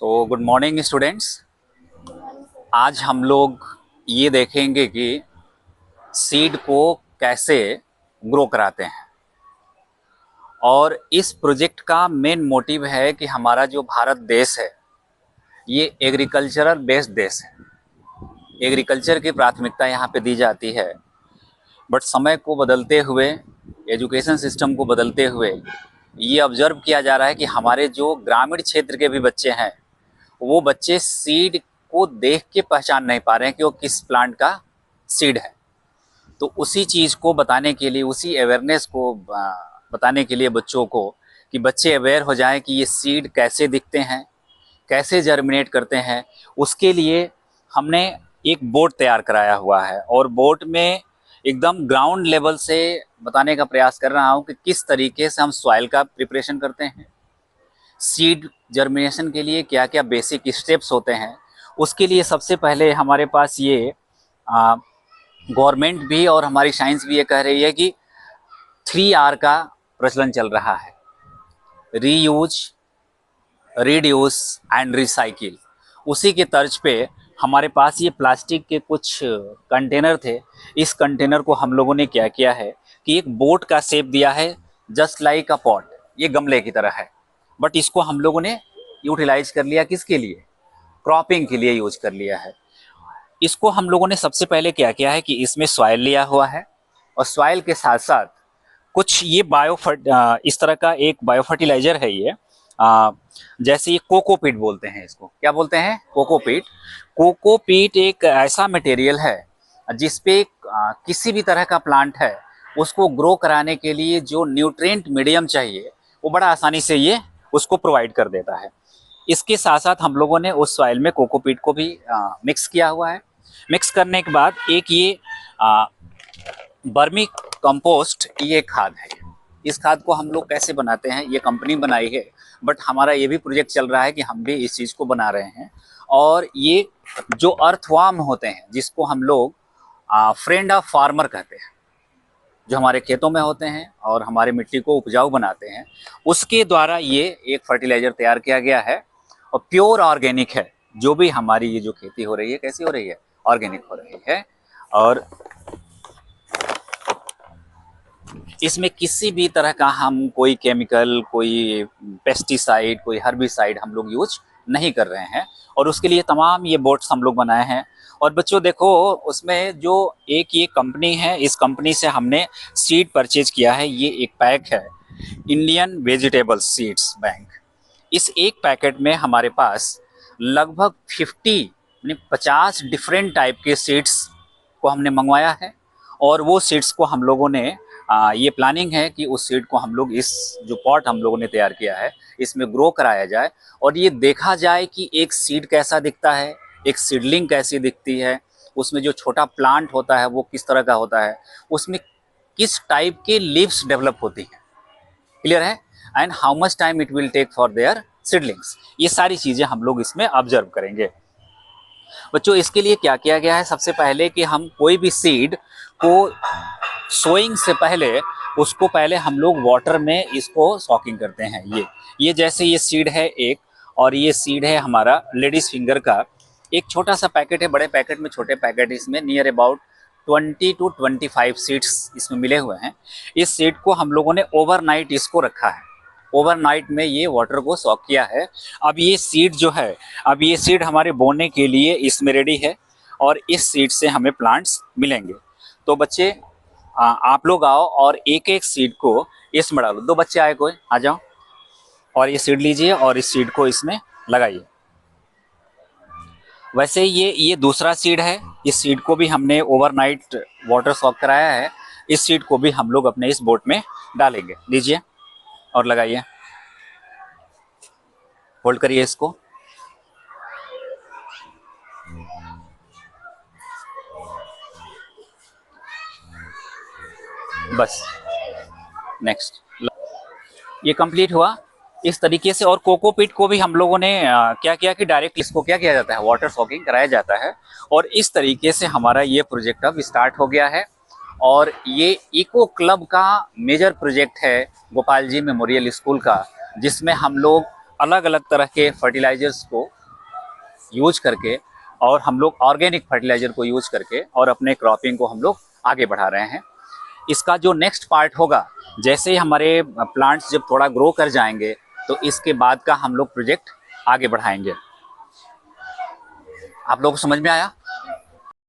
तो good morning students. आज हम लोग ये देखेंगे कि सीड को कैसे ग्रो कराते हैं। और इस प्रोजेक्ट का मेन मोटिव है कि हमारा जो भारत देश है ये एग्रीकल्चरल बेस्ड देश है। एग्रीकल्चर की प्राथमिकता यहाँ पे दी जाती है। बट समय को बदलते हुए, एजुकेशन सिस्टम को बदलते हुए ये ऑब्जर्व किया जा रहा है कि हमारे जो ग्रामीण क्षेत्र के भी बच्चे हैं वो बच्चे सीड को देख के पहचान नहीं पा रहे हैं कि वो किस प्लांट का सीड है। तो उसी चीज़ को बताने के लिए, उसी अवेयरनेस को बताने के लिए बच्चों को, कि बच्चे अवेयर हो जाएं कि ये सीड कैसे दिखते हैं, कैसे जर्मिनेट करते हैं। उसके लिए हमने एक बोर्ड तैयार कराया हुआ है और बोर्ड में एकदम ग्राउंड लेवल से बताने का प्रयास कर रहा हूँ कि किस तरीके से हम सॉइल का प्रिपरेशन करते हैं, सीड जर्मिनेशन के लिए क्या क्या बेसिक स्टेप्स होते हैं। उसके लिए सबसे पहले हमारे पास ये गवर्नमेंट भी और हमारी साइंस भी ये कह रही है कि 3R का प्रचलन चल रहा है, रीयूज, रिड्यूस एंड रिसाइकिल। उसी के तर्ज पे हमारे पास ये प्लास्टिक के कुछ कंटेनर थे। इस कंटेनर को हम लोगों ने क्या किया है कि एक बोट का शेप दिया है, जस्ट लाइक अ पॉट, ये गमले की तरह है। बट इसको हम लोगों ने यूटिलाइज कर लिया, किसके लिए? क्रॉपिंग के लिए यूज कर लिया है। इसको हम लोगों ने सबसे पहले क्या किया है कि इसमें सॉइल लिया हुआ है और सॉइल के साथ साथ कुछ ये इस तरह का एक बायो फर्टिलाइजर है ये। जैसे ये कोकोपीट बोलते हैं, इसको क्या बोलते हैं? कोकोपीट। कोकोपीट एक ऐसा मटेरियल है जिसपे किसी भी तरह का प्लांट है उसको ग्रो कराने के लिए जो न्यूट्रिएंट मीडियम चाहिए वो बड़ा आसानी से ये उसको प्रोवाइड कर देता है। इसके साथ साथ हम लोगों ने उस सॉइल में कोकोपीट को भी मिक्स किया हुआ है। मिक्स करने के बाद एक ये बर्मी कंपोस्ट, ये खाद है। इस खाद को हम लोग कैसे बनाते हैं, ये कंपनी बनाई है, बट हमारा ये भी प्रोजेक्ट चल रहा है कि हम भी इस चीज़ को बना रहे हैं। और ये जो अर्थवार्म होते हैं, जिसको हम लोग फ्रेंड ऑफ फार्मर कहते हैं, जो हमारे खेतों में होते हैं और हमारे मिट्टी को उपजाऊ बनाते हैं, उसके द्वारा ये एक फर्टिलाइजर तैयार किया गया है और प्योर ऑर्गेनिक है। जो भी हमारी ये जो खेती हो रही है, कैसी हो रही है? ऑर्गेनिक हो रही है। और इसमें किसी भी तरह का हम कोई केमिकल, कोई पेस्टिसाइड, कोई हर्बिसाइड हम लोग यूज नहीं कर रहे हैं। और उसके लिए तमाम ये बोट्स हम लोग बनाए हैं। और बच्चों देखो, उसमें जो एक ये कंपनी है, इस कंपनी से हमने सीड परचेज किया है। ये एक पैक है, इंडियन वेजिटेबल सीड्स बैंक। इस एक पैकेट में हमारे पास लगभग 50 डिफरेंट टाइप के सीड्स को हमने मंगवाया है। और वो सीड्स को हम लोगों ने ये प्लानिंग है कि उस सीड को हम लोग, इस जो पॉट हम लोगों ने तैयार किया है, इसमें ग्रो कराया जाए और ये देखा जाए कि एक सीड कैसा दिखता है, एक सीडलिंग कैसी दिखती है, उसमें जो छोटा प्लांट होता है वो किस तरह का होता है, उसमें किस टाइप के लीव्स डेवलप होती हैं, क्लियर है, and how much time it will take for their seedlings. ये सारी चीज़ें हम लोग इसमें ऑब्जर्व करेंगे। बच्चों, इसके लिए क्या किया गया है? सबसे पहले कि हम कोई भी सीड को सोइंग से पहले, उसको पहले हम लोग वाटर में इसको सॉकिंग करते हैं। ये जैसे ये सीड है एक, और ये सीड है हमारा लेडीज फिंगर का। एक छोटा सा पैकेट है, बड़े पैकेट में छोटे पैकेट, इसमें नियर अबाउट 20 to 25 सीड्स इसमें मिले हुए हैं। इस सीड को हम लोगों ने ओवरनाइट इसको रखा है, ओवरनाइट में ये वाटर को सॉक किया है। अब ये सीड जो है, अब ये सीड हमारे बोने के लिए इसमें रेडी है और इस सीड से हमें प्लांट्स मिलेंगे। तो बच्चे, आप लोग आओ और एक एक सीड को इसमें डालो। दो बच्चे आए, कोई आ जाओ, और ये सीड लीजिए और इस सीड को इसमें लगाइए। वैसे ये दूसरा सीड है। इस सीड को भी हमने ओवरनाइट वाटर सॉक कराया है। इस सीड को भी हम लोग अपने इस बोट में डालेंगे। लीजिए और लगाइए, होल्ड करिए इसको। बस, नेक्स्ट। ये कंप्लीट हुआ इस तरीके से। और कोकोपीट को भी हम लोगों ने क्या किया कि डायरेक्ट इसको क्या किया जाता है, वाटर सॉकिंग कराया जाता है। और इस तरीके से हमारा ये प्रोजेक्ट अब स्टार्ट हो गया है। और ये इको क्लब का मेजर प्रोजेक्ट है गोपाल जी मेमोरियल स्कूल का, जिसमें हम लोग अलग अलग तरह के फर्टिलाइजर्स को यूज करके और हम लोग ऑर्गेनिक फर्टिलाइजर को यूज करके और अपने क्रॉपिंग को हम लोग आगे बढ़ा रहे हैं। इसका जो नेक्स्ट पार्ट होगा, जैसे ही हमारे प्लांट्स जब थोड़ा ग्रो कर जाएंगे तो इसके बाद का हम लोग प्रोजेक्ट आगे बढ़ाएंगे। आप लोगों को समझ में आया?